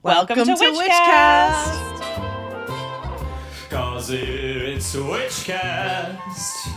Welcome to Witchcast! 'Cause it's Witchcast.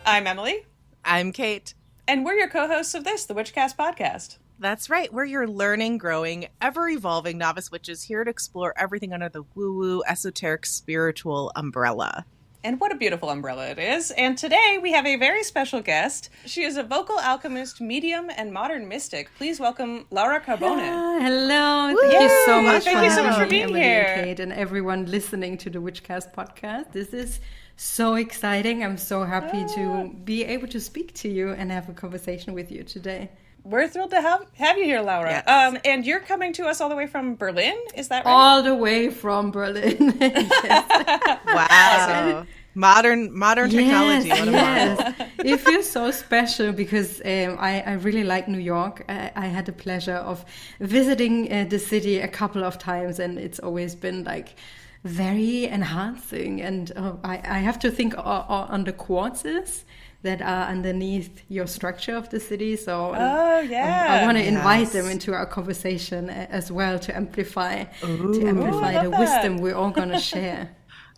I'm Emily. I'm Kate. And we're your co-hosts of this, the Witchcast podcast. That's right. We're your learning, growing, ever-evolving novice witches here to explore everything under the woo-woo, esoteric, spiritual umbrella. And what a beautiful umbrella it is. And today we have a very special guest. She is a vocal alchemist, medium, and modern mystic. Please welcome Laura Carbone. Hello. Thank you so much Thank you so much for being Emily here. and Kate and everyone listening to the Witchcast podcast. This is so exciting. I'm so happy to be able to speak to you and have a conversation with you today. We're thrilled to have you here, Laura. Yes. And you're coming to us all the way from Berlin, is that right? All the way from Berlin. Yes. Wow. Modern technology. What a model. It feels so special because I really like New York. I had the pleasure of visiting the city a couple of times, and it's always been like very enhancing. And I have to think on the quartzes that are underneath your structure of the city. So I want to invite them into our conversation as well to amplify the wisdom we're all going to share.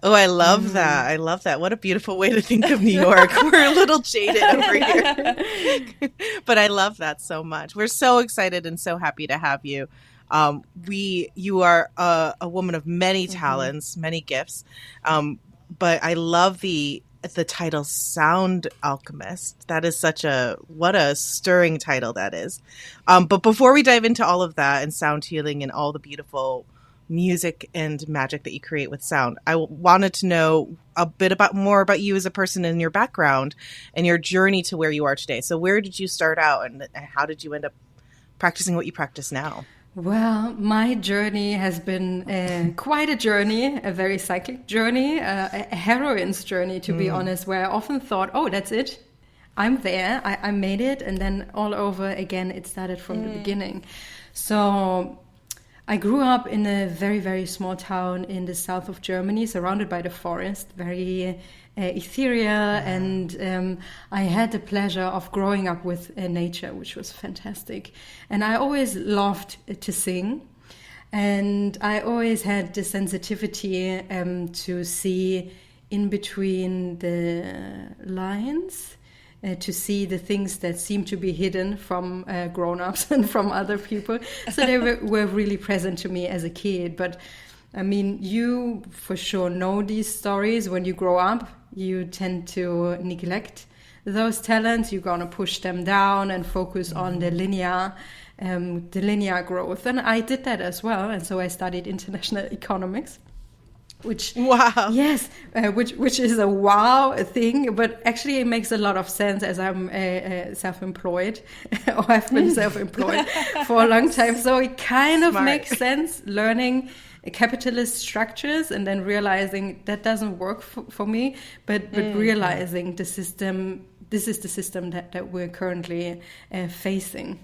Oh, I love that. I love that. What a beautiful way to think of New York. We're a little jaded over here. But I love that so much. We're so excited and so happy to have you. You are a woman of many talents, many gifts. But I love the title Sound Alchemist. That is what a stirring title that is. But before we dive into all of that and sound healing and all the beautiful music and magic that you create with sound, I wanted to know a bit more about you as a person and your background and your journey to where you are today. So where did you start out and how did you end up practicing what you practice now? Well, my journey has been quite a journey, a very cyclic journey, a heroine's journey, to be honest, where I often thought, oh, that's it. I'm there. I made it. And then all over again, it started from the beginning. So I grew up in a very, very small town in the south of Germany, surrounded by the forest, very ethereal. And I had the pleasure of growing up with nature, which was fantastic. And I always loved to sing. And I always had the sensitivity to see in between the lines, to see the things that seem to be hidden from grown-ups and from other people. So they were really present to me as a kid. But I mean, you for sure know these stories. When you grow up, you tend to neglect those talents. You're going to push them down and focus on the linear growth. And I did that as well. And so I studied international economics. Which which is a wow thing, but actually it makes a lot of sense as I'm self-employed or have been self-employed for a long time. So it kind of makes sense learning capitalist structures and then realizing that doesn't work for me, but realizing this is the system that we're currently facing.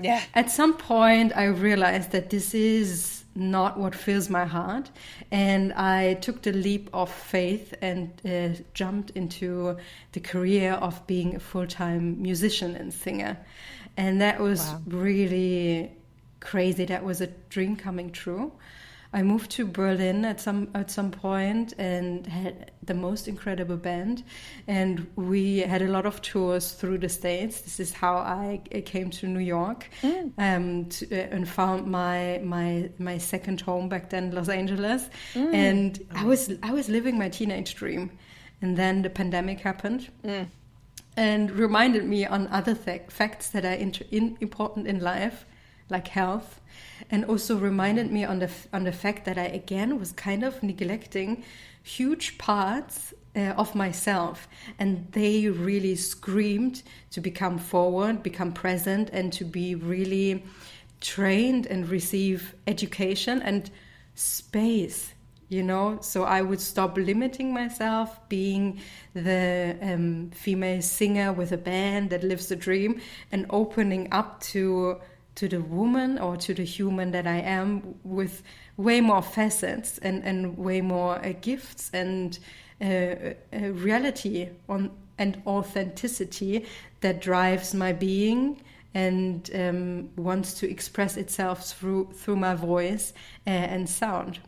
Yeah. At some point I realized that this is not what fills my heart, and I took the leap of faith and jumped into the career of being a full-time musician and singer. And that was really crazy. That was a dream coming true. I moved to Berlin at some point and had the most incredible band, and we had a lot of tours through the States. This is how I came to New York and found my second home back then, Los Angeles. And I was living my teenage dream, and then the pandemic happened. And reminded me on other facts that are important in life, like health, and also reminded me on the fact that I again was kind of neglecting huge parts of myself, and they really screamed to become forward, become present, and to be really trained and receive education and space. So I would stop limiting myself, being the female singer with a band that lives the dream, and opening up to the woman or to the human that I am, with way more facets and way more gifts and reality and authenticity that drives my being and wants to express itself through my voice and sound.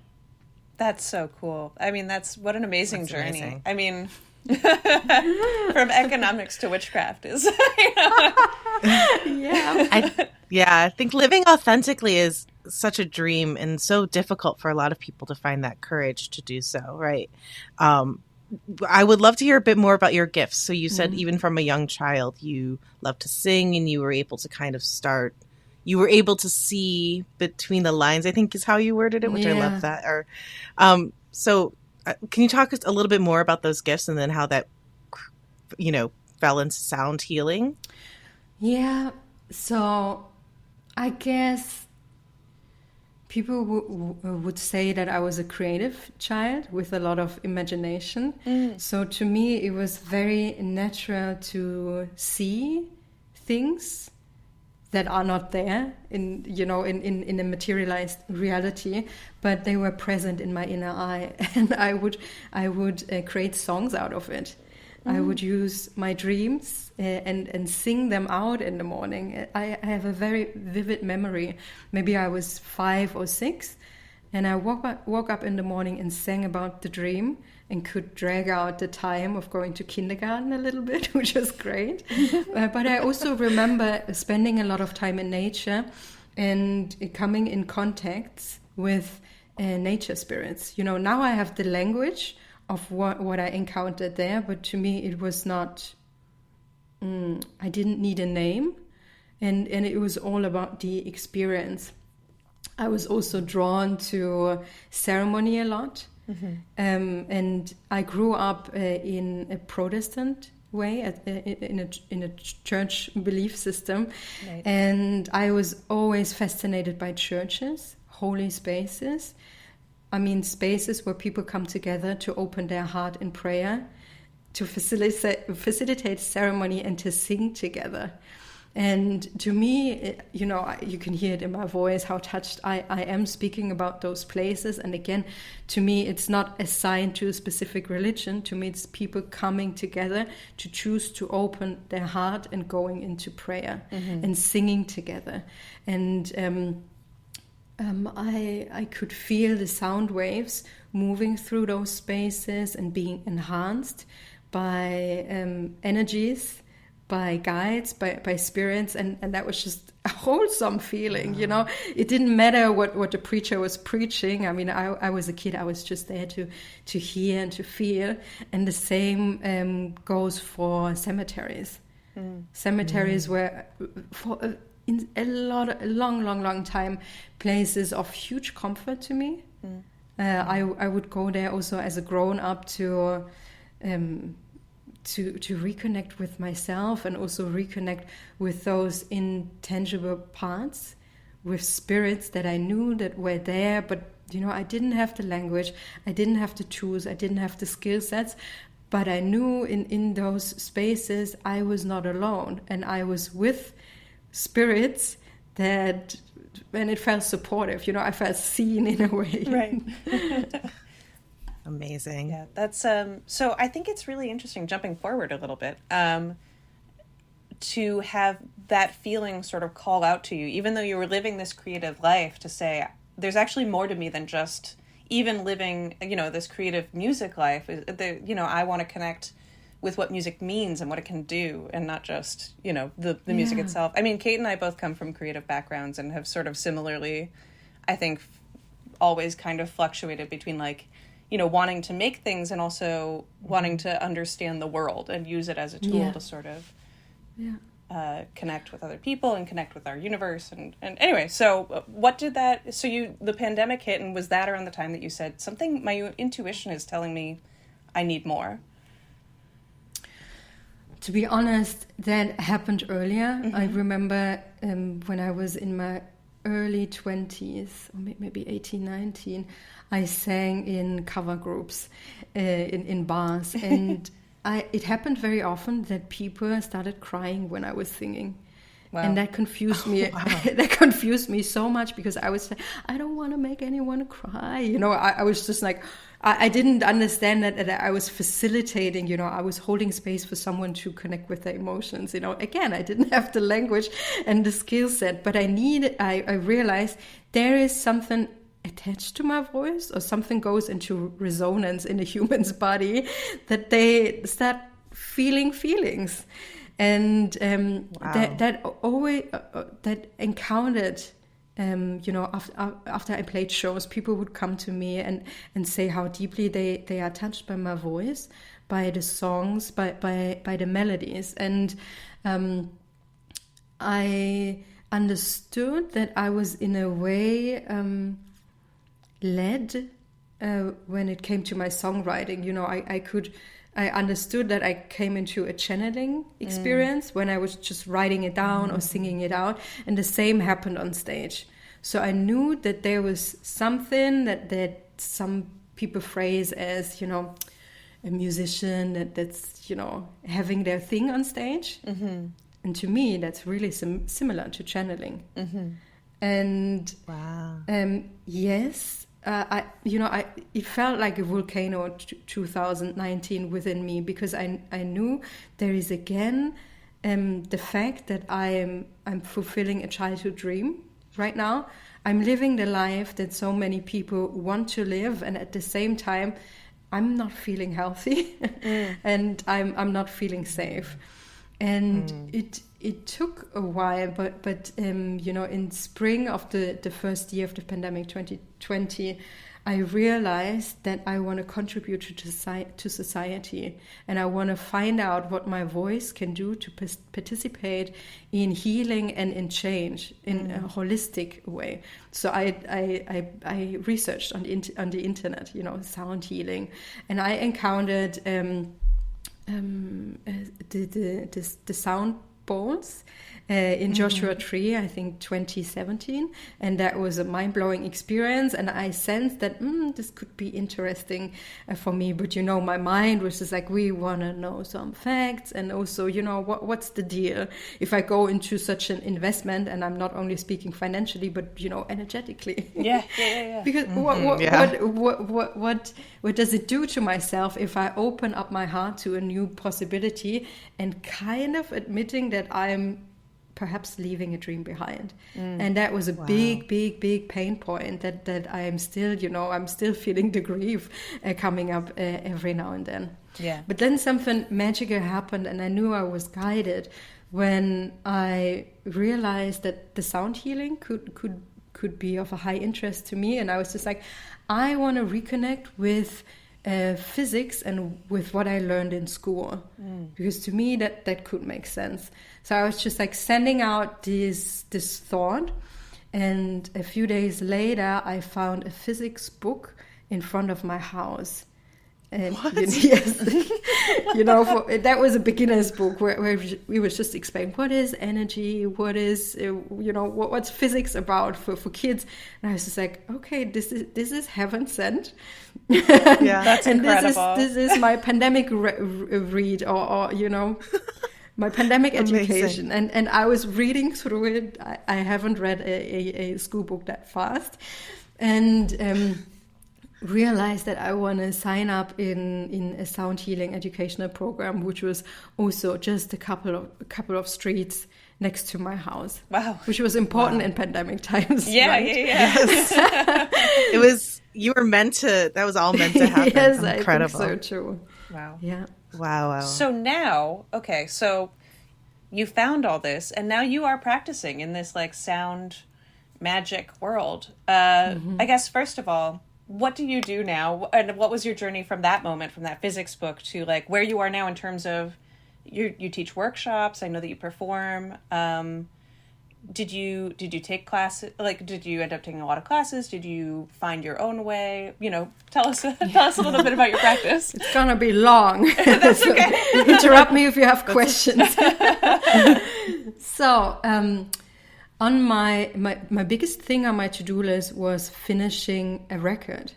That's so cool. I mean, what an amazing journey. Amazing. I mean, from economics to witchcraft is, I think living authentically is such a dream and so difficult for a lot of people to find that courage to do so, right? I would love to hear a bit more about your gifts. So you said even from a young child, you love to sing and you were able to kind of you were able to see between the lines, I think is how you worded it, which I love that. Or, can you talk a little bit more about those gifts and then how that, fell into sound healing? Yeah. So I guess people would say that I was a creative child with a lot of imagination. So to me, it was very natural to see things that are not there in a materialized reality, but they were present in my inner eye, and I would create songs out of it. I would use my dreams and sing them out in the morning. I have a very vivid memory. Maybe I was 5 or 6, and I woke up in the morning and sang about the dream and could drag out the time of going to kindergarten a little bit, which was great. But I also remember spending a lot of time in nature and coming in contact with nature spirits. Now I have the language of what I encountered there, but to me it was not, I didn't need a name, and it was all about the experience. I was also drawn to ceremony a lot. And I grew up in a Protestant way, in a church belief system. Right. And I was always fascinated by churches, holy spaces. I mean, spaces where people come together to open their heart in prayer, to facilitate ceremony and to sing together. And to me, you can hear it in my voice how touched I am speaking about those places. And again, to me, it's not assigned to a specific religion. To me, it's people coming together to choose to open their heart and going into prayer and singing together. And I could feel the sound waves moving through those spaces and being enhanced by energies, by guides, by spirits, and that was just a wholesome feeling. It didn't matter what the preacher was preaching. I mean, I was a kid, I was just there to hear and to feel. And the same goes for cemeteries. Cemeteries were for in a long time places of huge comfort to me. I would go there also as a grown up to reconnect with myself and also reconnect with those intangible parts, with spirits that I knew that were there, but I didn't have the language, I didn't have the tools, I didn't have the skill sets, but I knew in those spaces I was not alone, and I was with spirits that, and it felt supportive, I felt seen in a way. Right. Amazing. Yeah, that's so I think it's really interesting, jumping forward a little bit, to have that feeling sort of call out to you, even though you were living this creative life, to say there's actually more to me than just even living, this creative music life. I want to connect with what music means and what it can do, and not just, the music itself. I mean, Kate and I both come from creative backgrounds and have sort of similarly, I think, always kind of fluctuated between wanting to make things and also wanting to understand the world and use it as a tool to sort of connect with other people and connect with our universe. And anyway, so the pandemic hit, and was that around the time that you said something, my intuition is telling me I need more? To be honest, that happened earlier. I remember when I was in my early 20s, or maybe 18, 19, I sang in cover groups, in bars, and it happened very often that people started crying when I was singing. Wow. And that confused me. That confused me so much because I was like, I don't want to make anyone cry. You know, I was just like, I didn't understand that I was facilitating, you know, I was holding space for someone to connect with their emotions. You know, again, I didn't have the language and the skill set, but I realized there is something attached to my voice, or something goes into resonance in a human's body, that they start feeling feelings. And that always that encountered, you know, after I played shows, people would come to me and say how deeply they are touched by my voice, by the songs, by the melodies. And I understood that I was in a way led when it came to my songwriting. You know, I understood that I came into a channeling experience when I was just writing it down or singing it out, and the same happened on stage. So I knew that there was something that some people phrase as, you know, a musician that's, you know, having their thing on stage. Mm-hmm. And to me, that's really similar to channeling. Mm-hmm. And yes. It felt like a volcano 2019 within me, because I knew there is again the fact that I'm fulfilling a childhood dream right now. I'm living the life that so many people want to live, and at the same time, I'm not feeling healthy and I'm not feeling safe. And it took a while, but you know, in spring of the first year of the pandemic, 2020, I realized that I want to contribute to society, and I want to find out what my voice can do to participate in healing and in change in a holistic way. So I researched on the internet, you know, sound healing, and I encountered the sound bowls in Joshua Tree, I think 2017, and that was a mind-blowing experience, and I sensed that this could be interesting for me. But you know, my mind was just like, we want to know some facts, and also, you know, what's the deal if I go into such an investment, and I'm not only speaking financially but, you know, energetically. Yeah. Because what does it do to myself if I open up my heart to a new possibility, and kind of admitting that I'm perhaps leaving a dream behind. And that was a big pain point that I am still, you know, I'm still feeling the grief coming up every now and then. Yeah. But then something magical happened, and I knew I was guided when I realized that the sound healing could be of a high interest to me. And I was just like, I want to reconnect with physics and with what I learned in school, because to me that could make sense. So I was just like sending out this thought, and a few days later I found a physics book in front of my house. And yes, you know, that was a beginner's book where we was just explaining what is energy, what is, you know, what's physics about for kids. And I was just like, okay, this is heaven sent. Yeah, that's incredible. And this is my pandemic read, or you know, my pandemic education. And I was reading through it. I haven't read a school book that fast, and realized that I want to sign up in a sound healing educational program, which was also just a couple of streets next to my house. Wow. Which was important in pandemic times. Yeah, right? Yes. It was, you were meant to, that was all meant to happen. Yes, incredible. I think so too. Wow. Yeah. Wow. So now, okay, so you found all this, and now you are practicing in this like sound magic world. I guess first of all, what do you do now? And what was your journey from that moment, from that physics book, to like where you are now in terms of you teach workshops? I know that you perform. Did you take classes? Like, did you end up taking a lot of classes? Did you find your own way? You know, tell us a little bit about your practice. It's gonna be long. That's okay. Interrupt me if you have questions. So, on my biggest thing on my to-do list was finishing a record.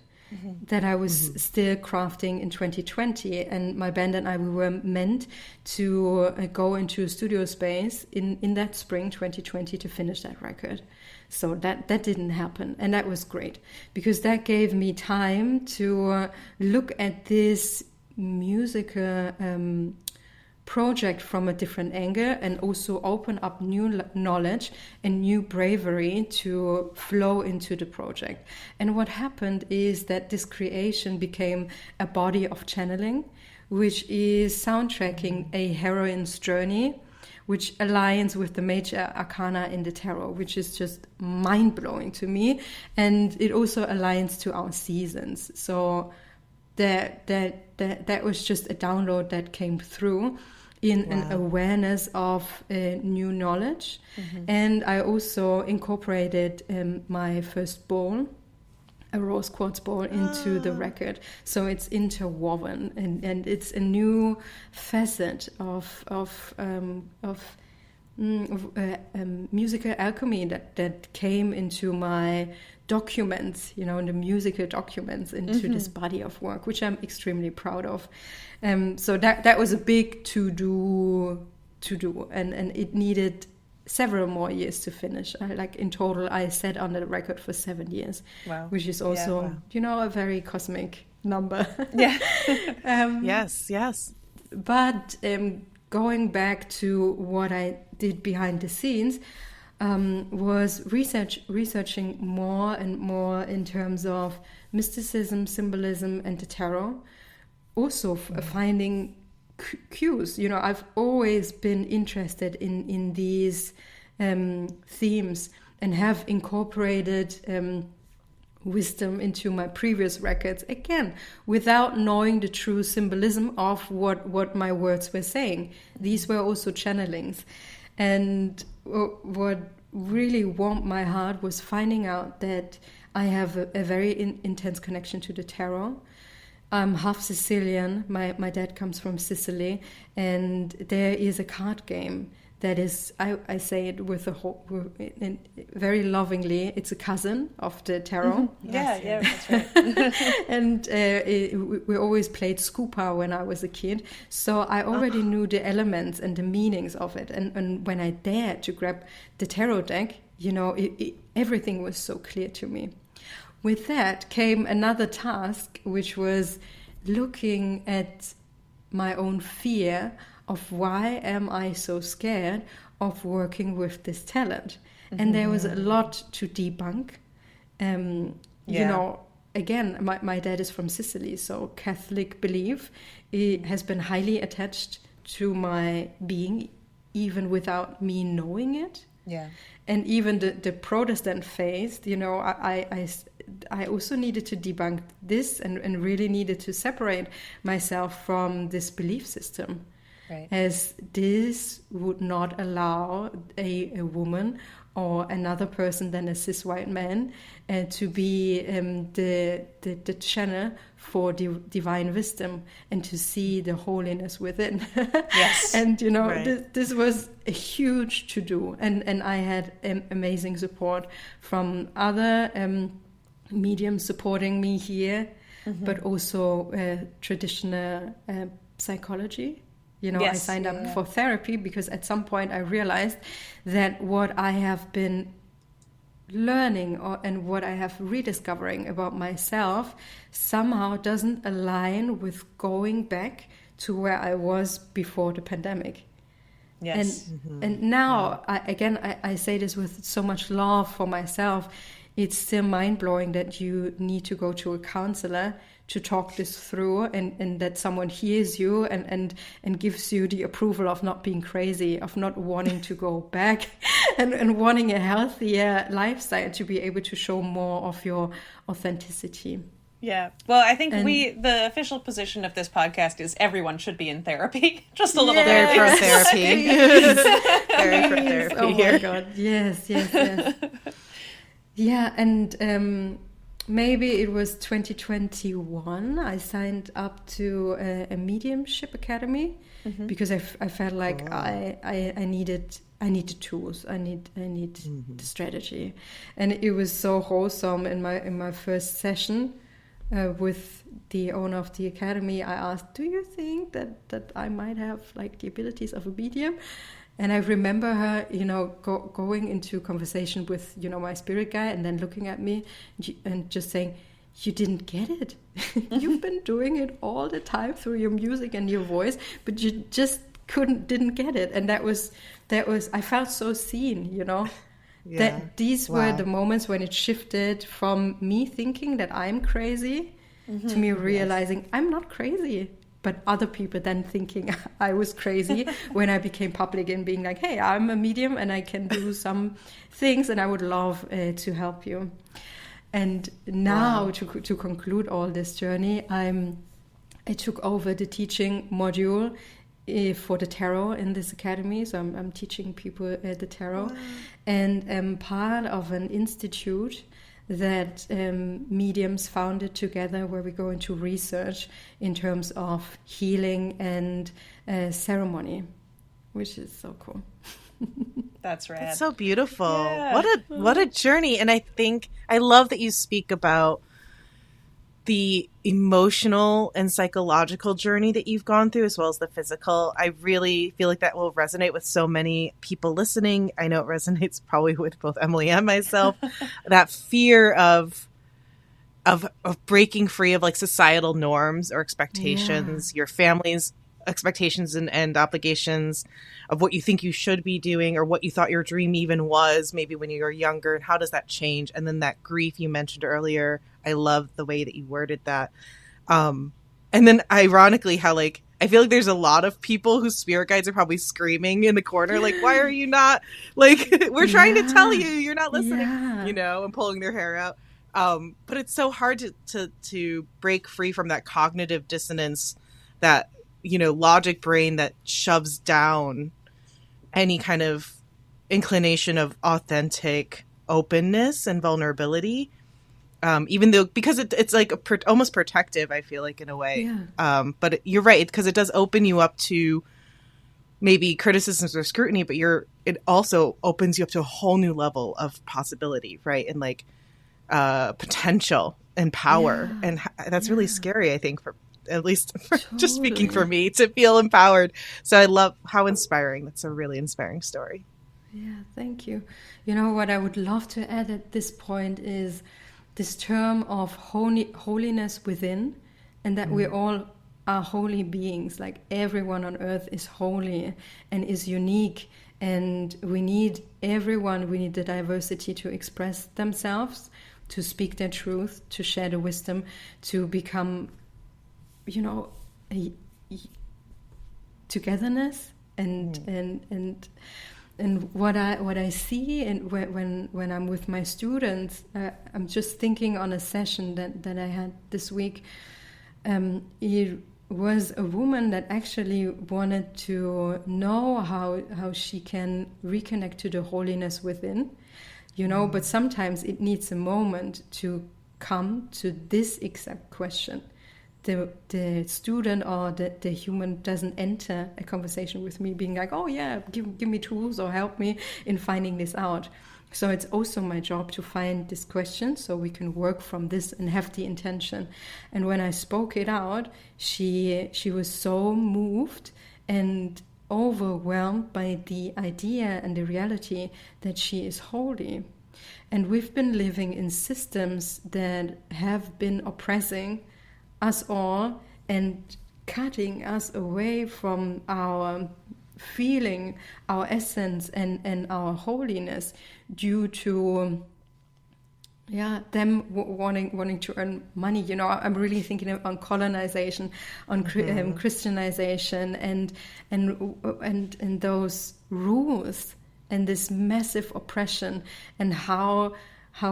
that I was still crafting in 2020. And my band and I, we were meant to go into a studio space in that spring 2020 to finish that record. So that didn't happen. And that was great because that gave me time to look at this musical project from a different angle and also open up new knowledge and new bravery to flow into the project. And what happened is that this creation became a body of channeling, which is soundtracking a heroine's journey, which aligns with the major arcana in the tarot, which is just mind-blowing to me. And it also aligns to our seasons. So that was just a download that came through in an awareness of new knowledge. And I also incorporated my first bowl, a rose quartz bowl, into the record. So it's interwoven and it's a new facet of musical alchemy that came into my documents, the musical documents, into this body of work, which I'm extremely proud of. So that was a big to do, and it needed several more years to finish. In total, I sat on the record for 7 years, which is also, a very cosmic number. Yeah. Yes. But going back to what I did behind the scenes, was researching more and more in terms of mysticism, symbolism, and the tarot. Also finding cues. I've always been interested in these themes and have incorporated wisdom into my previous records, again, without knowing the true symbolism of what my words were saying. These were also channelings. And what really warmed my heart was finding out that I have a very intense connection to the tarot. I'm half Sicilian. My dad comes from Sicily, and there is a card game that is, I say it very lovingly, it's a cousin of the tarot. Yeah, that's right. And we always played Scoopa when I was a kid, so I already knew the elements and the meanings of it. And when I dared to grab the tarot deck, everything was so clear to me. With that came another task, which was looking at my own fear of why am I so scared of working with this talent. And there was a lot to debunk. Again, my dad is from Sicily, so Catholic belief has been highly attached to my being, even without me knowing it. Yeah. And even the Protestant faith, I also needed to debunk this and really needed to separate myself from this belief system. Right. As this would not allow a woman or another person than a cis white man to be the channel for divine wisdom and to see the holiness within. Yes. And this was a huge to do, and I had amazing support from other mediums supporting me here, but also traditional psychology. I signed up for therapy because at some point I realized that what I have been learning and what I have rediscovering about myself somehow doesn't align with going back to where I was before the pandemic. Yes. And now, I say this with so much love for myself. It's still mind-blowing that you need to go to a counselor to talk this through and that someone hears you and gives you the approval of not being crazy, of not wanting to go back and wanting a healthier lifestyle to be able to show more of your authenticity. Yeah. Well, I think the official position of this podcast is everyone should be in therapy. Just a little bit. Very pro therapy. Very pro therapy. Oh my God. Yes. Yeah, and maybe it was 2021. I signed up to a mediumship academy because I felt like I needed tools. I need the strategy, and it was so wholesome in my first session. with the owner of the academy, I asked, do you think that I might have like the abilities of a medium? And I remember her, going into conversation with, my spirit guide, and then looking at me and just saying, you didn't get it. You've been doing it all the time through your music and your voice, but you just didn't get it. And that was, I felt so seen, Yeah. that these were the moments when it shifted from me thinking that I'm crazy to me realizing I'm not crazy. But other people then thinking I was crazy when I became public and being like, hey, I'm a medium and I can do some things and I would love to help you. And now to conclude all this journey, I took over the teaching module for the tarot in this academy. So I'm teaching people the tarot. Wow. And I'm part of an institute that mediums founded together, where we go into research in terms of healing and ceremony, which is so cool. That's rad. It's so beautiful. Yeah. What a journey. And I think I love that you speak about the emotional and psychological journey that you've gone through, as well as the physical. I really feel like that will resonate with so many people listening. I know it resonates probably with both Emily and myself. That fear of breaking free of like societal norms or expectations, your family's expectations and obligations of what you think you should be doing, or what you thought your dream even was, maybe when you were younger, and how does that change? And then that grief you mentioned earlier, I love the way that you worded that. And then ironically, how like, I feel like there's a lot of people whose spirit guides are probably screaming in the corner, like, why are you not, like, we're trying to tell you, you're not listening, and pulling their hair out. But it's so hard to break free from that cognitive dissonance, that, logic brain that shoves down any kind of inclination of authentic openness and vulnerability. Even though, because it's like almost protective, I feel like, in a way. Yeah. But you're right, because it does open you up to maybe criticisms or scrutiny, but it also opens you up to a whole new level of possibility, right? And like potential and power. Yeah. And that's really scary, I think, for at least just speaking for me, to feel empowered. So I love how inspiring. That's a really inspiring story. Yeah, thank you. What I would love to add at this point is this term of holiness within, and that we all are holy beings. Like, everyone on earth is holy and is unique, and we need everyone. We need the diversity to express themselves, to speak their truth, to share the wisdom, to become, togetherness and what I see, and when I'm with my students, I'm just thinking on a session that I had this week. It was a woman that actually wanted to know how she can reconnect to the holiness within, but sometimes it needs a moment to come to this exact question. The student or the human doesn't enter a conversation with me being like, oh yeah, give me tools or help me in finding this out. So it's also my job to find this question so we can work from this and have the intention. And when I spoke it out, she was so moved and overwhelmed by the idea and the reality that she is holy. And we've been living in systems that have been oppressing us all and cutting us away from our feeling, our essence, and our holiness, due to them wanting to earn money. I'm really thinking on colonization, on Christianization, and those rules and this massive oppression, and how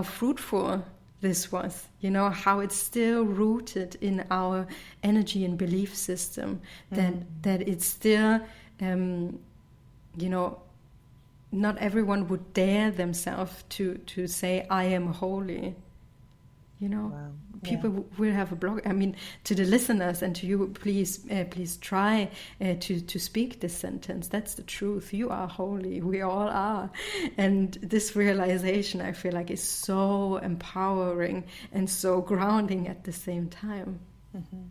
fruitful this was, how it's still rooted in our energy and belief system, that it's still, not everyone would dare themselves to say, I am holy. You know, Wow. people will have a block. I mean, to the listeners and to you, please try to speak this sentence. That's the truth. You are holy. We all are. And this realization, I feel like, is so empowering and so grounding at the same time. Mm-hmm.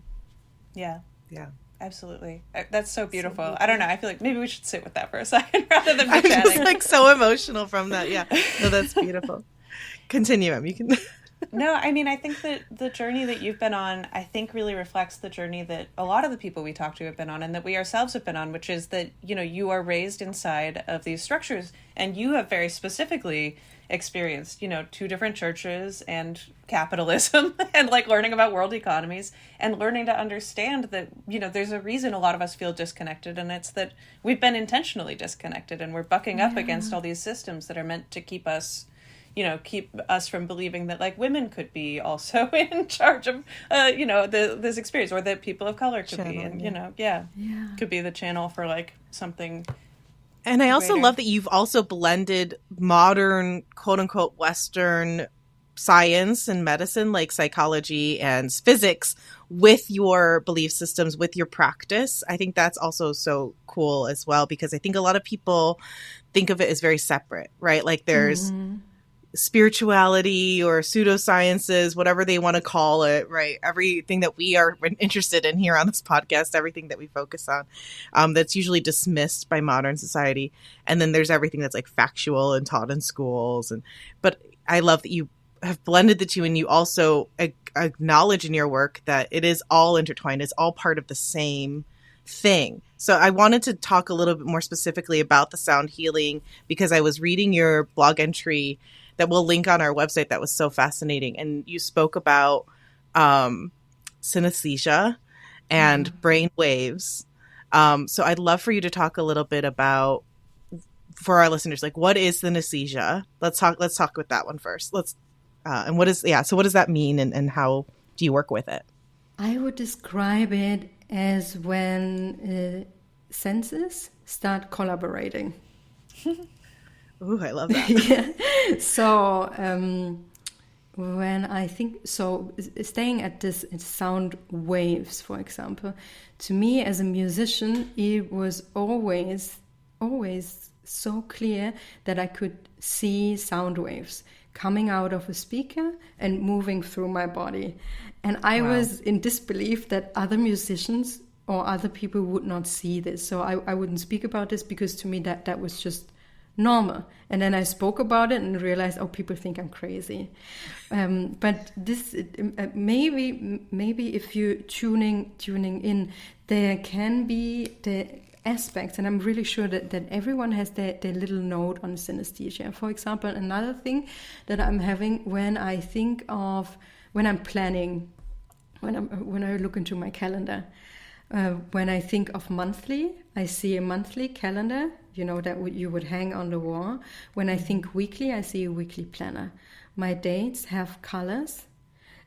Yeah. Yeah. Absolutely. That's so beautiful. I don't know. I feel like maybe we should sit with that for a second rather than be I'm just chatting. like so emotional from that. Yeah. No, that's beautiful. Continue, Em. You can. No, I mean, I think that the journey that you've been on, I think really reflects the journey that a lot of the people we talk to have been on and that we ourselves have been on, which is that, you know, you are raised inside of these structures and you have very specifically experienced, you know, 2 different churches and capitalism and like learning about world economies and learning to understand that, you know, there's a reason a lot of us feel disconnected, and it's that we've been intentionally disconnected and we're bucking up against all these systems that are meant to keep us, you know, keep us from believing that like women could be also in charge of, you know, this experience, or that people of color could be, and, you know, could be the channel for like something. And I also greater. love that you've also blended modern, quote unquote, Western science and medicine, like psychology and physics, with your belief systems, with your practice. I think that's also so cool as well, because I think a lot of people think of it as very separate, right? Like there's spirituality or pseudosciences, whatever they want to call it, right? Everything that we are interested in here on this podcast, everything that we focus on, that's usually dismissed by modern society. And then there's everything that's like factual and taught in schools. But I love that you have blended the two, and you also acknowledge in your work that it is all intertwined. It's all part of the same thing. So I wanted to talk a little bit more specifically about the sound healing, because I was reading your blog entry that we'll link on our website that was so fascinating. And you spoke about synesthesia and brain waves. So I'd love for you to talk a little bit about, for our listeners, like, what is synesthesia? Let's talk with that one first. And what is, so what does that mean, and how do you work with it? I would describe it as when senses start collaborating. Ooh, I love that. Yeah. So when I think, so staying at this sound waves, for example, to me as a musician, it was always so clear that I could see sound waves coming out of a speaker and moving through my body. And I was in disbelief that other musicians or other people would not see this. So I wouldn't speak about this, because to me that was just normal. And then I spoke about it and realized, people think I'm crazy. But this maybe if you're tuning in, there can be the aspects, and I'm really sure that everyone has their little note on synesthesia. For example, another thing that I'm having when I think of, when I'm planning, when I look into my calendar, when I think of monthly, I see a monthly calendar, you know, that you would hang on the wall. When I think weekly, I see a weekly planner. My dates have colors,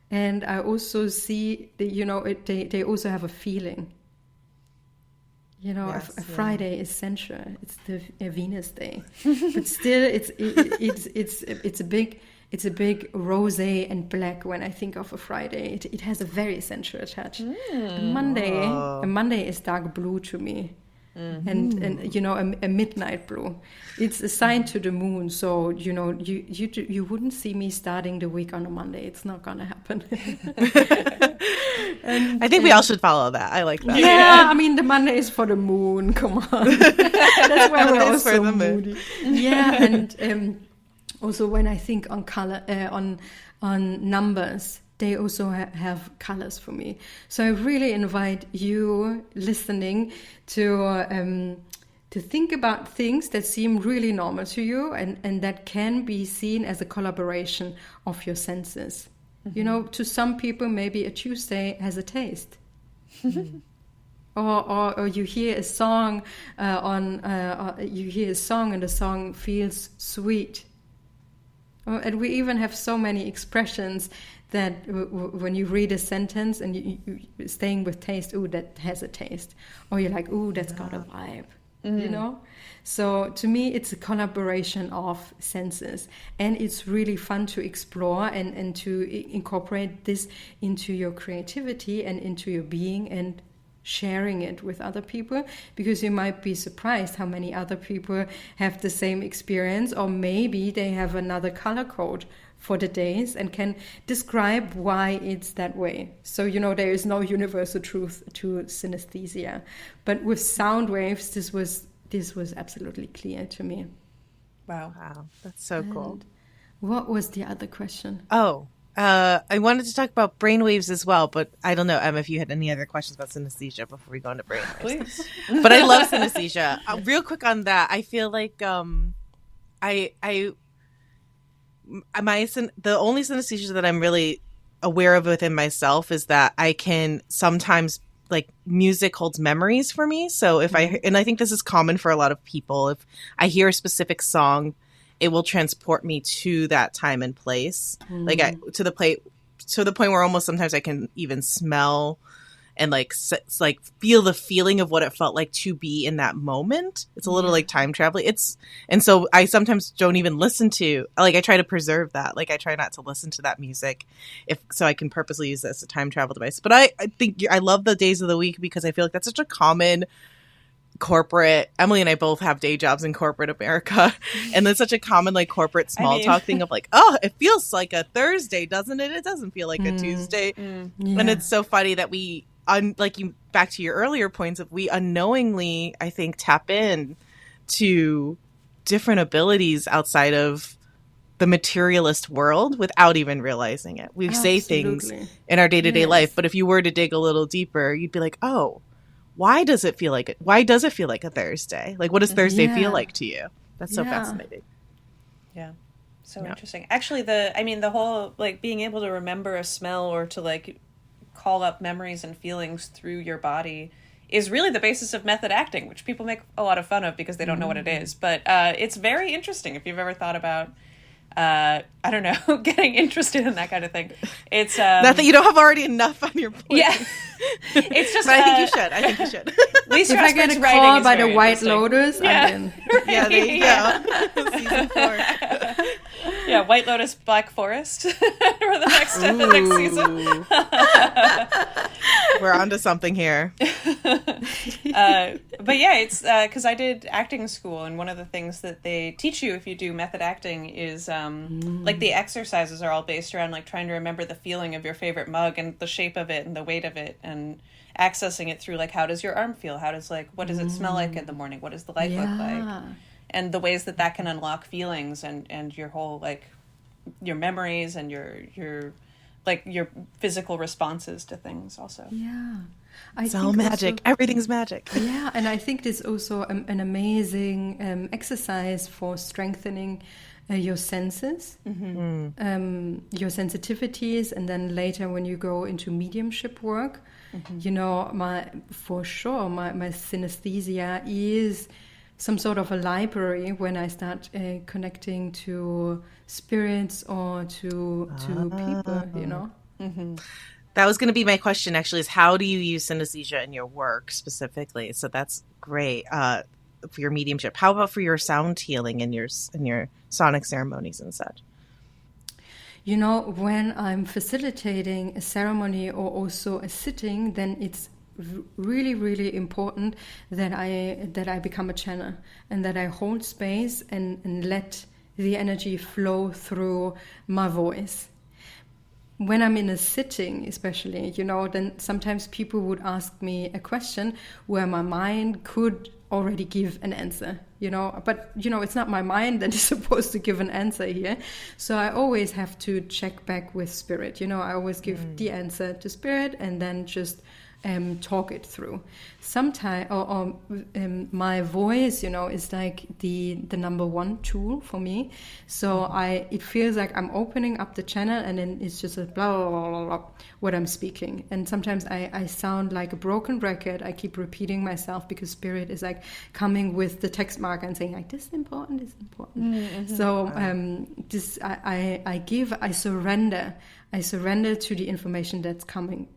and I also see, they also have a feeling. You know, Yes, a Friday is sensual. It's a Venus day, but still, it's a big rosé and black. When I think of a Friday, it has a very sensual touch. A Monday is dark blue to me, and you know, a midnight blue. It's assigned to the moon, so you know, you wouldn't see me starting the week on a Monday. It's not gonna happen. I think we all should follow that. I like that. Yeah, I mean, the Monday is for the moon. Come on, that's why we're all so moody. Yeah, and also when I think on color, on numbers, they also have colors for me. So I really invite you listening to think about things that seem really normal to you, and that can be seen as a collaboration of your senses. You know, to some people, maybe a Tuesday has a taste. Or you hear a song you hear a song and the song feels sweet. And we even have so many expressions that when you read a sentence and you staying with taste, ooh, that has a taste. Or you're like, ooh, that's got a vibe. you know? So to me, it's a collaboration of senses, and it's really fun to explore and to incorporate this into your creativity and into your being and sharing it with other people, because you might be surprised how many other people have the same experience, or maybe they have another color code for the days and can describe why it's that way. So, you know, there is no universal truth to synesthesia. But with sound waves, this was absolutely clear to me. Wow. Wow, that's so cool. And what was the other question? Oh, I wanted to talk about brainwaves as well, but I don't know, Em, if you had any other questions about synesthesia before we go into brainwaves. Please. But I love synesthesia. Real quick on that, I feel like the only synesthesia that I'm really aware of within myself is that I can sometimes, like, music holds memories for me. So if I think this is common for a lot of people, if I hear a specific song, it will transport me to that time and place, to the point where almost sometimes I can even smell and like feel the feeling of what it felt like to be in that moment. It's a little like time traveling. And so I sometimes don't even listen to, like, I try to preserve that. Like, I try not to listen to that music so I can purposely use it as a time travel device. But I think I love the days of the week because I feel like that's such a common corporate, Emily and I both have day jobs in corporate America, and that's such a common like corporate small talk thing of like, oh, it feels like a Thursday, doesn't it? It doesn't feel like a Tuesday. And it's so funny that we back to your earlier points of, we unknowingly, I think, tap in to different abilities outside of the materialist world without even realizing it. We say things in our day-to-day life, but if you were to dig a little deeper, you'd be like, oh, why does it feel like a Thursday? Like, what does Thursday feel like to you? That's so fascinating. Yeah. So interesting. Actually, the whole, like, being able to remember a smell or to, like, call up memories and feelings through your body is really the basis of method acting, which people make a lot of fun of because they don't know what it is. But it's very interesting if you've ever thought about, I don't know, getting interested in that kind of thing. It's not that you don't have already enough on your plate. Yeah. It's just, but I think you should. Lisa if I get a call by the White Lotus, I'm in. Yeah, there you go. Season 4. Yeah, White Lotus, Black Forest for the next season. We're onto something here. But yeah, it's because I did acting school, and one of the things that they teach you if you do method acting is like the exercises are all based around like trying to remember the feeling of your favorite mug and the shape of it and the weight of it, and accessing it through like, how does your arm feel? How does what does it smell like in the morning? What does the light look like? And the ways that can unlock feelings and your whole like your memories and your like your physical responses to things also. Yeah. It's all magic. Everything's magic. Yeah, and I think this also an amazing exercise for strengthening your senses, your sensitivities, and then later when you go into mediumship work, you know, my synesthesia is some sort of a library when I start connecting to spirits or to people, you know. That was going to be my question, actually, is how do you use synesthesia in your work specifically? So that's great for your mediumship. How about for your sound healing and your sonic ceremonies and such? You know, when I'm facilitating a ceremony or also a sitting, then it's really, really important that I become a channel and that I hold space and let the energy flow through my voice. When I'm in a sitting, especially, you know, then sometimes people would ask me a question where my mind could already give an answer, you know, but, you know, it's not my mind that is supposed to give an answer here. So I always have to check back with spirit, you know, I always give the answer to spirit and then just talk it through. Sometimes, my voice, you know, is like the number one tool for me. So it feels like I'm opening up the channel, and then it's just a blah blah blah blah, blah what I'm speaking. And sometimes I sound like a broken record. I keep repeating myself because spirit is like coming with the text marker and saying like, this is important, this is important. So I surrender. I surrender to the information that's coming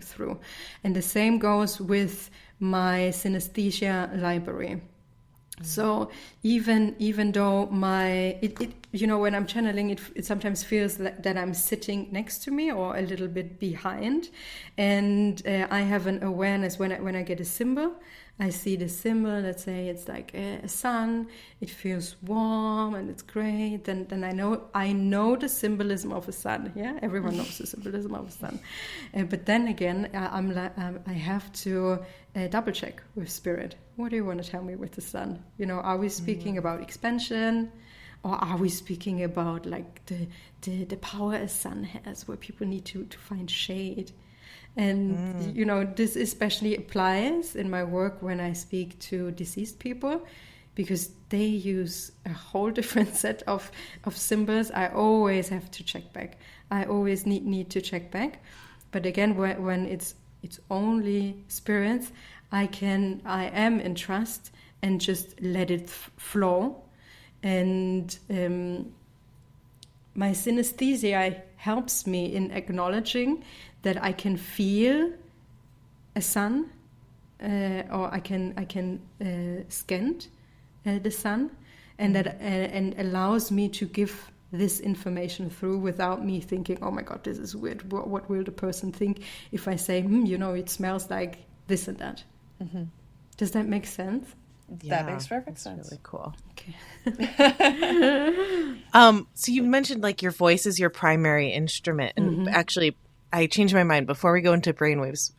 through. And the same goes with my synesthesia library. So even though when I'm channeling, it sometimes feels that I'm sitting next to me or a little bit behind, and I have an awareness when I get a symbol. I see the symbol. Let's say it's like a sun. It feels warm and it's great. Then I know the symbolism of a sun. Yeah, everyone knows the symbolism of a sun. But then again, I have to double check with spirit. What do you want to tell me with the sun? Are we speaking about expansion, or are we speaking about like the power a sun has, where people need to find shade? And, this especially applies in my work when I speak to deceased people, because they use a whole different set of symbols. I always have to check back. I always need to check back. But again, when it's only spirits, I am in trust and just let it flow. And my synesthesia helps me in acknowledging that I can feel a sun, or I can scan the sun, and that and allows me to give this information through without me thinking, oh my God, this is weird. What will the person think if I say, it smells like this and that? Mm-hmm. Does that make sense? Yeah, that makes perfect sense. Really cool. Okay. So you mentioned like your voice is your primary instrument, and actually, I changed my mind before we go into brainwaves,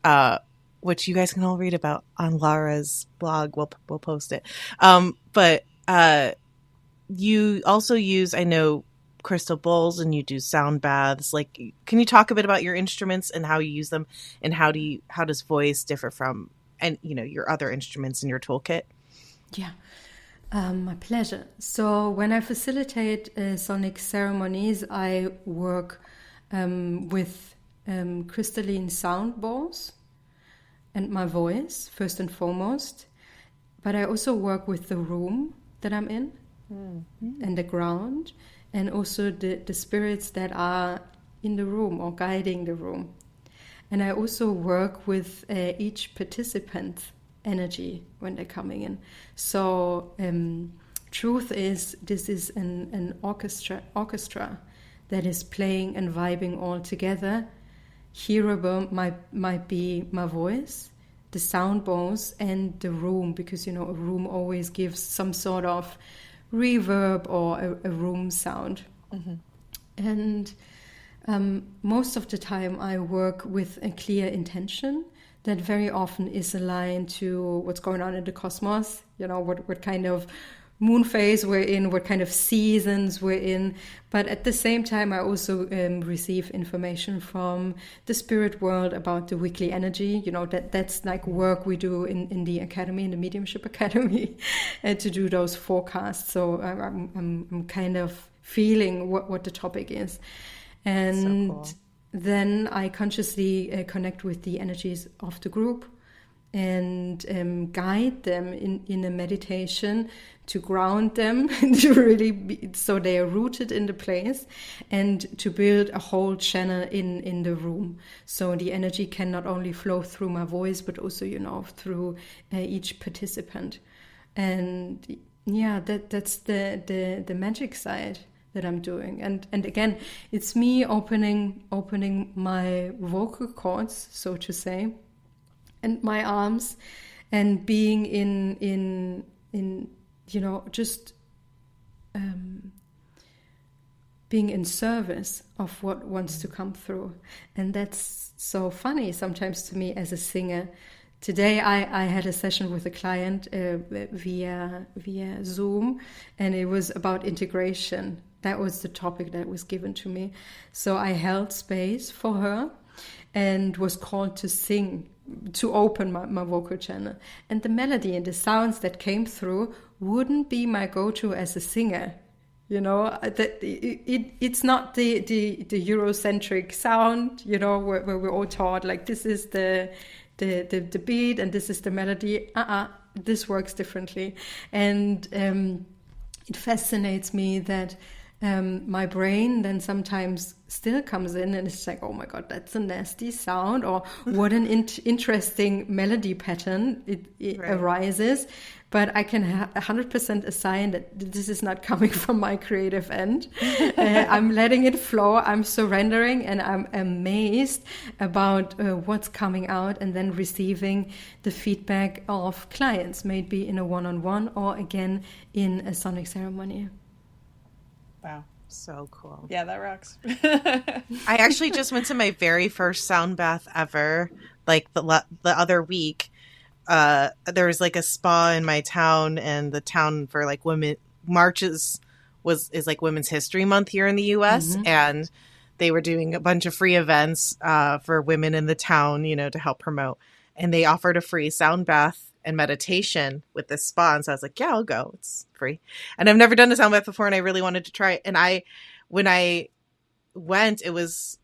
which you guys can all read about on Laura's blog. We'll post it. But you also use, I know, crystal bowls, and you do sound baths. Like, can you talk a bit about your instruments and how you use them, and how does voice differ from your other instruments in your toolkit? Yeah. My pleasure. So when I facilitate sonic ceremonies, I work with crystalline sound bowls and my voice, first and foremost. But I also work with the room that I'm in and the ground, and also the spirits that are in the room or guiding the room. And I also work with each participant energy when they're coming in. So truth is, this is an orchestra that is playing and vibing all together. Hearable might be my voice, the sound bowls, and the room, because a room always gives some sort of reverb or a room sound. And most of the time I work with a clear intention that very often is aligned to what's going on in the cosmos, what kind of moon phase we're in, what kind of seasons we're in. But at the same time, I also receive information from the spirit world about the weekly energy. That's like work we do in the academy, in the mediumship academy, to do those forecasts. So I'm kind of feeling what the topic is. And so cool. Then I consciously connect with the energies of the group and guide them in a meditation to ground them, to really so they are rooted in the place, and to build a whole channel in the room. So the energy can not only flow through my voice, but also, through each participant. And yeah, that's the magic side that I'm doing. And again, it's me opening my vocal cords, so to say, and my arms, and being in just being in service of what wants to come through. And that's so funny sometimes to me as a singer. Today I had a session with a client via Zoom, and it was about integration. That was the topic that was given to me. So I held space for her and was called to sing, to open my vocal channel. And the melody and the sounds that came through wouldn't be my go-to as a singer. It's not the Eurocentric sound, where we're all taught like this is the beat and this is the melody. This works differently. And it fascinates me that my brain then sometimes still comes in and it's like, oh my God, that's a nasty sound, or what an interesting melody pattern it Right. arises. But I can 100% assign that this is not coming from my creative end. I'm letting it flow. I'm surrendering, and I'm amazed about what's coming out, and then receiving the feedback of clients, maybe in a one-on-one or again in a sonic ceremony. Wow. So cool. Yeah, that rocks. I actually just went to my very first sound bath ever, like the other week. There was like a spa in my town, and the town for like women marches is like Women's History Month here in the U.S. And they were doing a bunch of free events for women in the town, you know, to help promote. And they offered a free sound bath and meditation with this spa, and so I was like, yeah, I'll go. It's free, and I've never done a sound bath before, and I really wanted to try it. And when I went, it was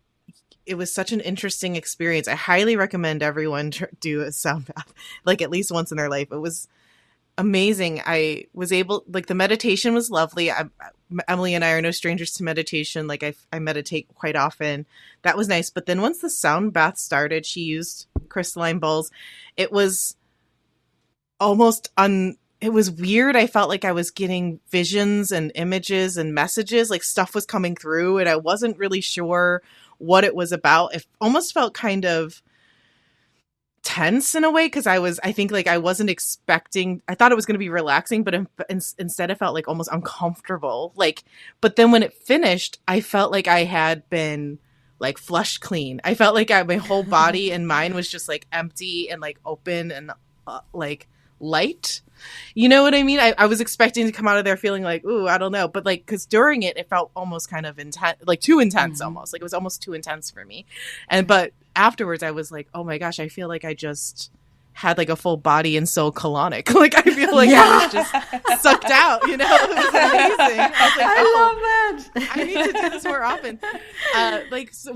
such an interesting experience. I highly recommend everyone do a sound bath, like at least once in their life. It was amazing. I was able, like, the meditation was lovely. Emily and I are no strangers to meditation. Like I meditate quite often. That was nice. But then once the sound bath started, she used crystalline bowls. It was almost it was weird. I felt like I was getting visions and images and messages, like stuff was coming through, and I wasn't really sure what it was about. It almost felt kind of tense in a way, because I think like I wasn't expecting, I thought it was going to be relaxing, but instead it felt like almost uncomfortable. Like, but then when it finished, I felt like I had been like flushed clean. I felt like my whole body and mind was just like empty and like open and like light. You know what I mean? I was expecting to come out of there feeling like, ooh, I don't know. But like, because during it felt almost kind of intense, like too intense almost. Like it was almost too intense for me. But afterwards I was like, oh my gosh, I feel like I just had like a full body and soul colonic. Like I feel like I was just sucked out, you know? It was amazing. I was like, I love that. I need to do this more often. Like, so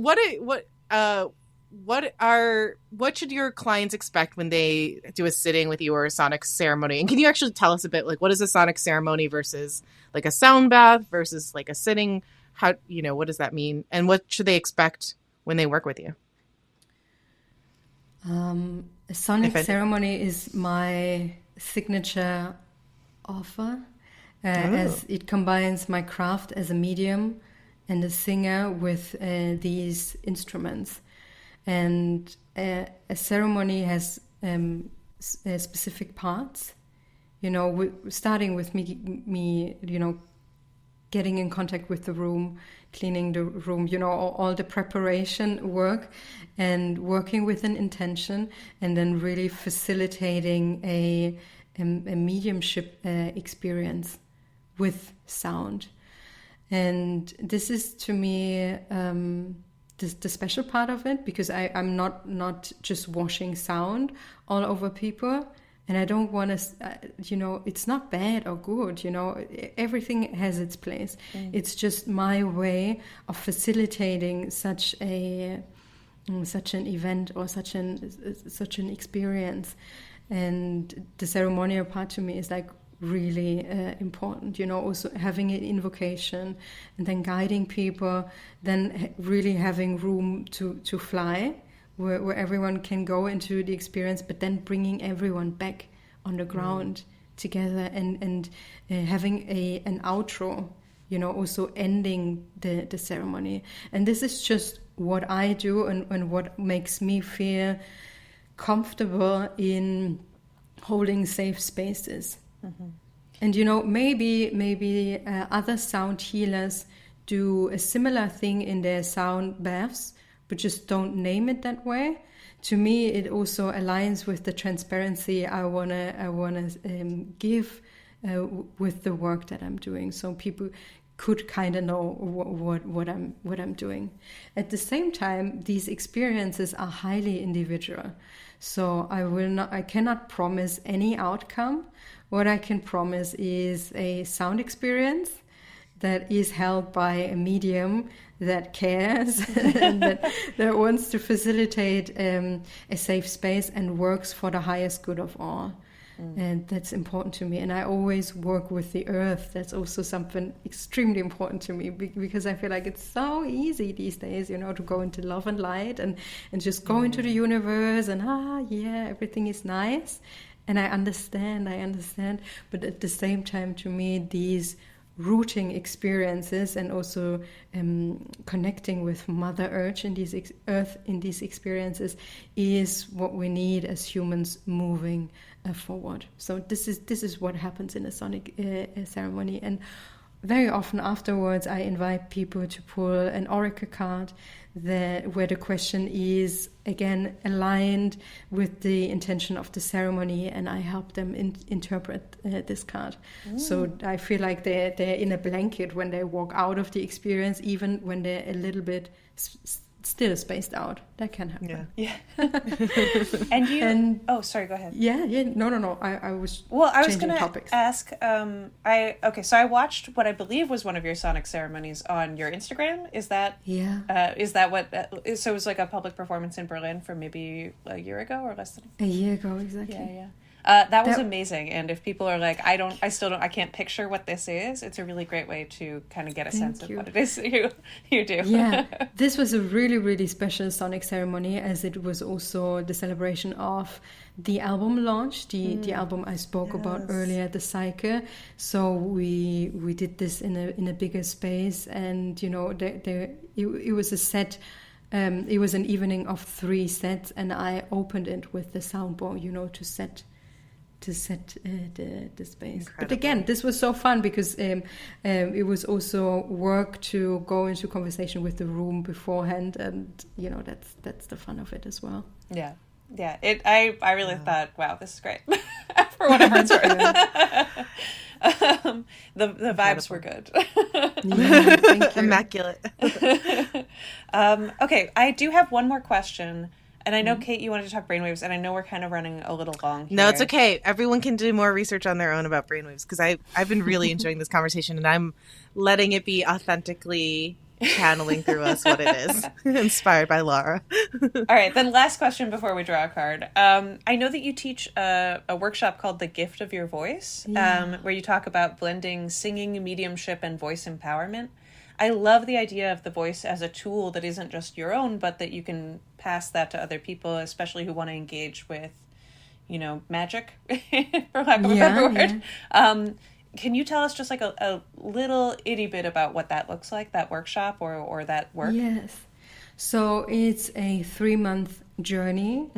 what should your clients expect when they do a sitting with you or a sonic ceremony? And can you actually tell us a bit, like, what is a sonic ceremony versus like a sound bath versus like a sitting? How, you know, what does that mean? And what should they expect when they work with you? A sonic ceremony is my signature offer, as it combines my craft as a medium and a singer with these instruments. And a ceremony has specific parts, you know, starting with me, you know, getting in contact with the room, cleaning the room, you know, all the preparation work, and working with an intention, and then really facilitating a mediumship experience with sound. And this is, to me, the special part of it, because I'm not just washing sound all over people, and I don't want to, you know, it's not bad or good, you know, everything has its place. It's just my way of facilitating such an event or such an experience. And the ceremonial part to me is like really important, you know, also having an invocation and then guiding people, then really having room to fly, where everyone can go into the experience, but then bringing everyone back on the ground together, and having an outro, you know, also ending the ceremony. And this is just what I do, and what makes me feel comfortable in holding safe spaces. And, you know, maybe other sound healers do a similar thing in their sound baths, but just don't name it that way. To me, it also aligns with the transparency I wanna give with the work that I'm doing, so people could kind of know what I'm doing. At the same time, these experiences are highly individual, so I cannot promise any outcome. What I can promise is a sound experience that is held by a medium that cares and that wants to facilitate a safe space and works for the highest good of all. And that's important to me. And I always work with the earth. That's also something extremely important to me, because I feel like it's so easy these days, to go into love and light and just go into the universe and, everything is nice. And I understand. But at the same time, to me, these rooting experiences and also connecting with Mother Earth in these experiences is what we need as humans moving forward. So this is what happens in a sonic ceremony. And very often afterwards, I invite people to pull an oracle card where the question is, again, aligned with the intention of the ceremony, and I help them interpret this card. So I feel like they're in a blanket when they walk out of the experience, even when they're a little bit still spaced out. That can happen. Yeah. And sorry, go ahead. Yeah. No. I was going to topics. ask. So I watched what I believe was one of your sonic ceremonies on your Instagram. Is that? Yeah. Is that what? So it was like a public performance in Berlin from maybe a year ago or less than a year ago, exactly. Yeah. That was amazing. And if people are like, I can't picture what this is, it's a really great way to kind of get a sense of what it is you do. Yeah, this was a really, really special sonic ceremony, as it was also the celebration of the album launch, the album I spoke about earlier, the Psyche. So we did this in a bigger space, and it was a set. It was an evening of 3 sets, and I opened it with the soundboard, to set the space. Incredible. But again, this was so fun because it was also work to go into conversation with the room beforehand, and that's the fun of it as well. Yeah. I really thought, wow, this is great. For whatever it's worth. The vibes were good. Yeah, thank you. Immaculate. Okay, I do have one more question. And I know, Kate, you wanted to talk brainwaves, and I know we're kind of running a little long here. No, it's okay. Everyone can do more research on their own about brainwaves, because I've been really enjoying this conversation, and I'm letting it be authentically channeling through us what it is, inspired by Laura. All right, then last question before we draw a card. I know that you teach a workshop called The Gift of Your Voice, where you talk about blending singing, mediumship, and voice empowerment. I love the idea of the voice as a tool that isn't just your own, but that you can pass that to other people, especially who want to engage with, magic, for lack of a better word. Yeah. Can you tell us just like a little itty bit about what that looks like, that workshop or that work? Yes. So it's a 3-month journey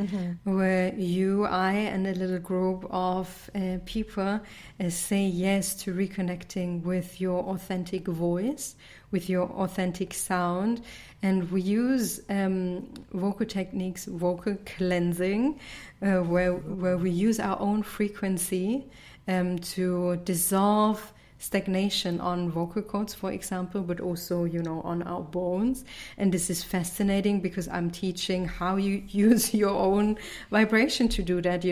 where you, I, and a little group of people say yes to reconnecting with your authentic voice, with your authentic sound. And we use vocal techniques, vocal cleansing, where we use our own frequency to dissolve stagnation on vocal cords, for example, but also, on our bones. And this is fascinating because I'm teaching how you use your own vibration to do that.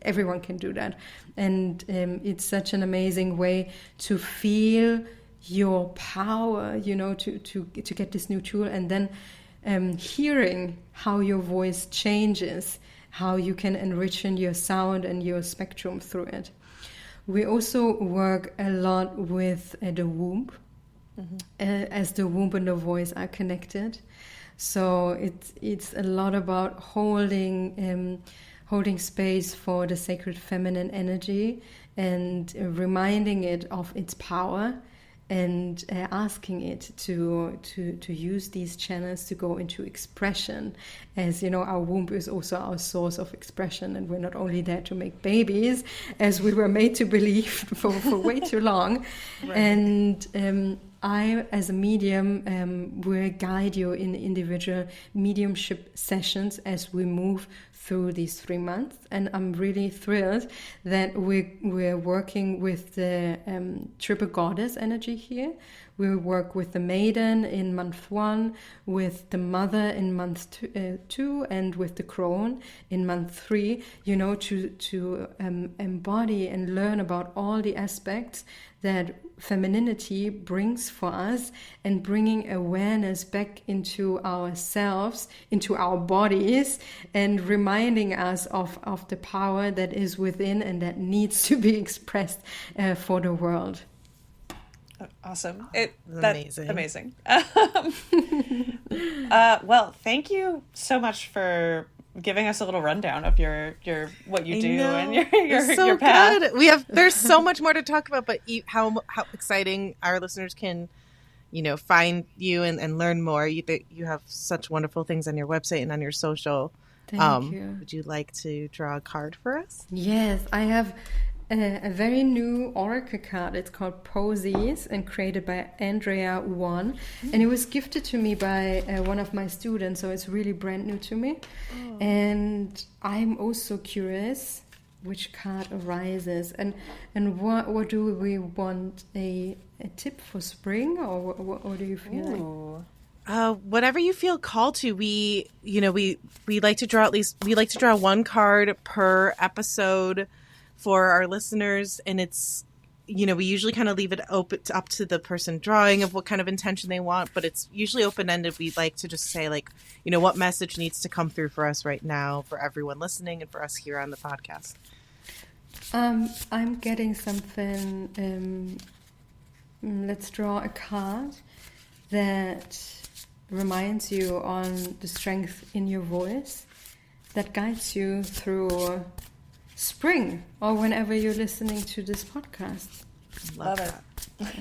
Everyone can do that. And it's such an amazing way to feel your power, to get this new tool, and then hearing how your voice changes, how you can enrich your sound and your spectrum through it. We also work a lot with the womb, as the womb and the voice are connected. So it's a lot about holding space for the sacred feminine energy and reminding it of its power, and asking it to use these channels to go into expression. As our womb is also our source of expression, and we're not only there to make babies, as we were made to believe for way too long. Right. And I, as a medium, will guide you in individual mediumship sessions as we move through these 3 months. And I'm really thrilled that we're working with the triple goddess energy here, We work with the maiden in month 1, with the mother in month 2, and with the crone in month 3, you know, to embody and learn about all the aspects that femininity brings for us, and bringing awareness back into ourselves, into our bodies, and reminding us of the power that is within and that needs to be expressed for the world. Awesome. That's amazing. Well, thank you so much for giving us a little rundown of your what you do and your path. Good. There's so much more to talk about, but how exciting our listeners can, you know, find you and learn more. You have such wonderful things on your website and on your social. Thank you. Would you like to draw a card for us? Yes, I have a very new oracle card. It's called Poesis and created by Ep811, and it was gifted to me by one of my students, so it's really brand new to me. And I'm also curious which card arises, and what do we want, a tip for spring, or what do you feel like? Whatever you feel called to. We like to draw one card per episode for our listeners, and it's, you know, we usually kind of leave it up to the person drawing of what kind of intention they want, but it's usually open-ended. We like to just say, like, you know, what message needs to come through for us right now, for everyone listening and for us here on the podcast. I'm getting something. Let's draw a card that reminds you on the strength in your voice, that guides you through spring, or whenever you're listening to this podcast. Love it.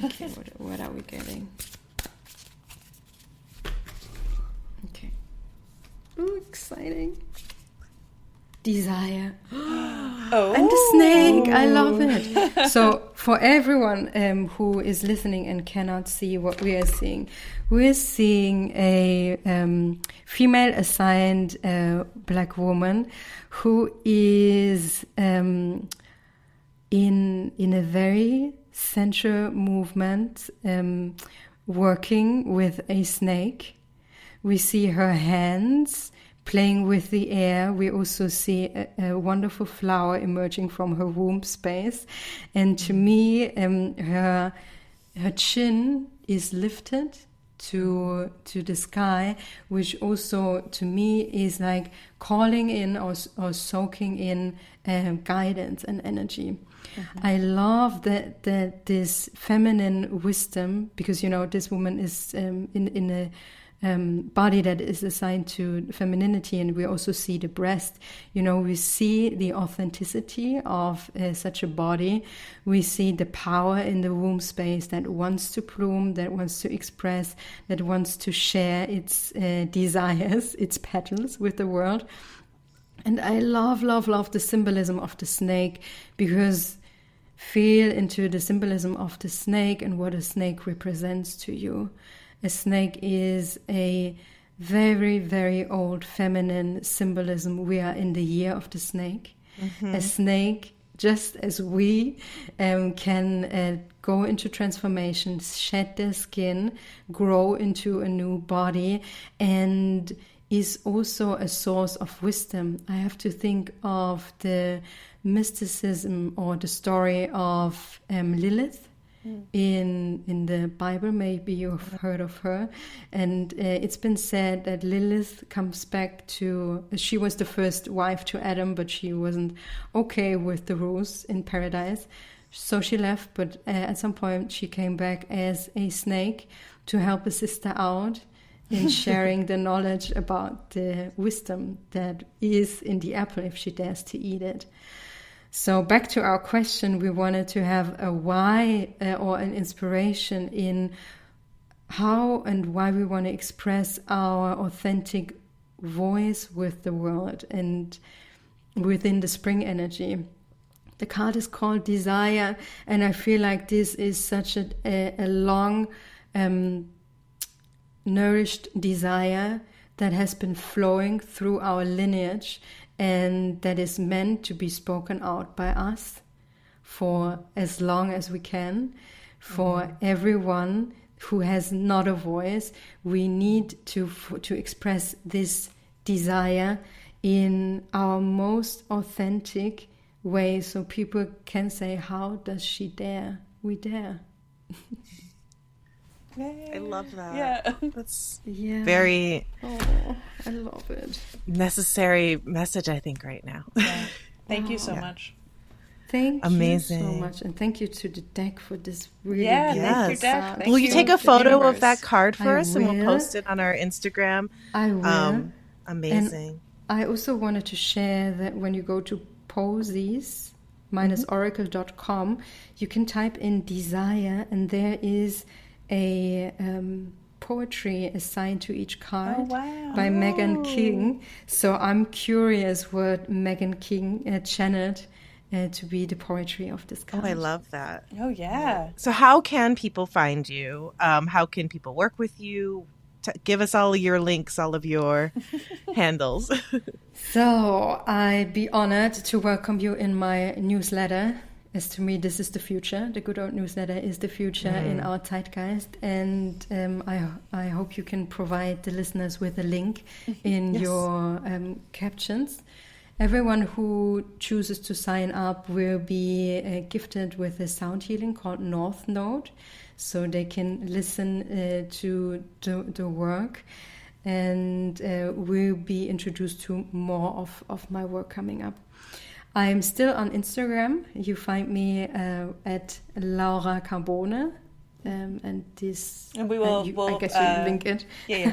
Okay, what are we getting? Okay. Ooh, exciting. Desire. Oh. And the snake. I love it. So for everyone who is listening and cannot see what we are seeing a female assigned black woman who is in a very sensual movement, working with a snake. We see her hands playing with the air. We also see a wonderful flower emerging from her womb space. And to me, her chin is lifted to the sky, which also to me is like calling in or soaking in guidance and energy. Mm-hmm. I love that this feminine wisdom, because, you know, this woman is in a body that is assigned to femininity, and we also see the breast. You know, we see the authenticity of such a body. We see the power in the womb space that wants to bloom, that wants to express, that wants to share its desires, its petals with the world. And I love the symbolism of the snake, because feel into the symbolism of the snake and what a snake represents to you. A snake is a very, very old feminine symbolism. We are in the year of the snake. Mm-hmm. A snake, just as we can go into transformation, shed their skin, grow into a new body, and is also a source of wisdom. I have to think of the mysticism or the story of Lilith. In the Bible. Maybe you've heard of her, and it's been said that Lilith comes back to, she was the first wife to Adam, but she wasn't okay with the rules in paradise, so she left, but at some point she came back as a snake to help a sister out in sharing the knowledge about the wisdom that is in the apple if she dares to eat it. So back to our question, we wanted to have a why or an inspiration in how and why we want to express our authentic voice with the world and within the spring energy. The card is called Desire, and I feel like this is such a long, nourished desire that has been flowing through our lineage, and that is meant to be spoken out by us for as long as we can, for everyone who has not a voice. We need to express this desire in our most authentic way, so people can say, how does she dare? We dare. I love that. Yeah. That's Yeah. very I love it. necessary message, I think, right now. Yeah. Thank you so much. Thank Amazing. you so much, and thank you to the deck for this really Yeah, beautiful thank you, deck. art. Thank Will you you, take a the photo universe. of that card for I us and we'll will. post it on our Instagram? I will. Amazing. I also wanted to share that when you go to Poesis-Oracle.com, you can type in desire, and there is a poetry assigned to each card by Megan King. So I'm curious what Megan King channeled to be the poetry of this card. Oh, I love that. Oh, yeah. So how can people find you? How can people work with you? Give us all your links, all of your handles. So I'd be honored to welcome you in my newsletter. As to me, this is the future. The Good Old Newsletter is the future in our zeitgeist. And I hope you can provide the listeners with a link in your captions. Everyone who chooses to sign up will be gifted with a sound healing called North Node, so they can listen to the work, and will be introduced to more of my work coming up. I'm still on Instagram. You find me at Laura Carbone. And this, And we will, I guess we'll link it. Yeah.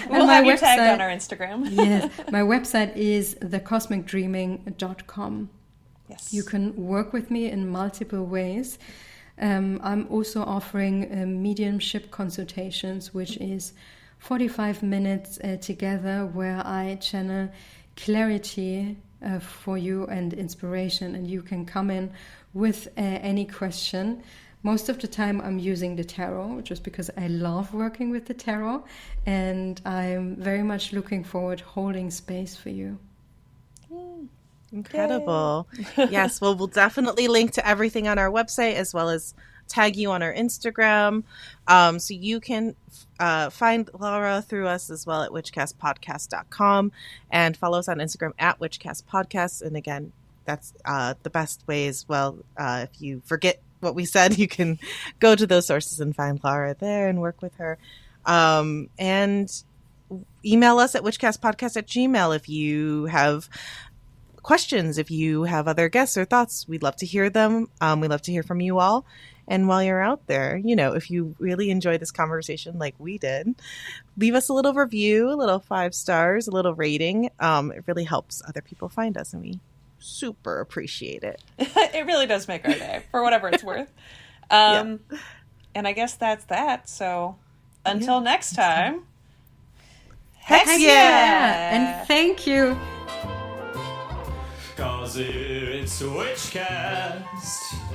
We'll have you tagged on our Instagram. Yes, my website is thecosmicdreaming.com. Yes. You can work with me in multiple ways. I'm also offering mediumship consultations, which is 45 minutes together, where I channel clarity for you and inspiration, and you can come in with any question. Most of the time I'm using the tarot, just because I love working with the tarot, and I'm very much looking forward holding space for you. Incredible. Yes, well, we'll definitely link to everything on our website, as well as tag you on our Instagram. So you can find Laura through us as well at witchcastpodcast.com, and follow us on Instagram at witchcastpodcast. And again, that's the best way as well. If you forget what we said, you can go to those sources and find Laura there and work with her. And email us at witchcastpodcast@gmail.com if you have questions, if you have other guests or thoughts. We'd love to hear them. We'd love to hear from you all. And while you're out there, if you really enjoy this conversation like we did, leave us a little review, a little 5 stars, a little rating. It really helps other people find us, and we super appreciate it. It really does make our day, for whatever it's worth. And I guess that's that. So until next time, Heck yeah! And thank you. 'Cause it's Witchcast.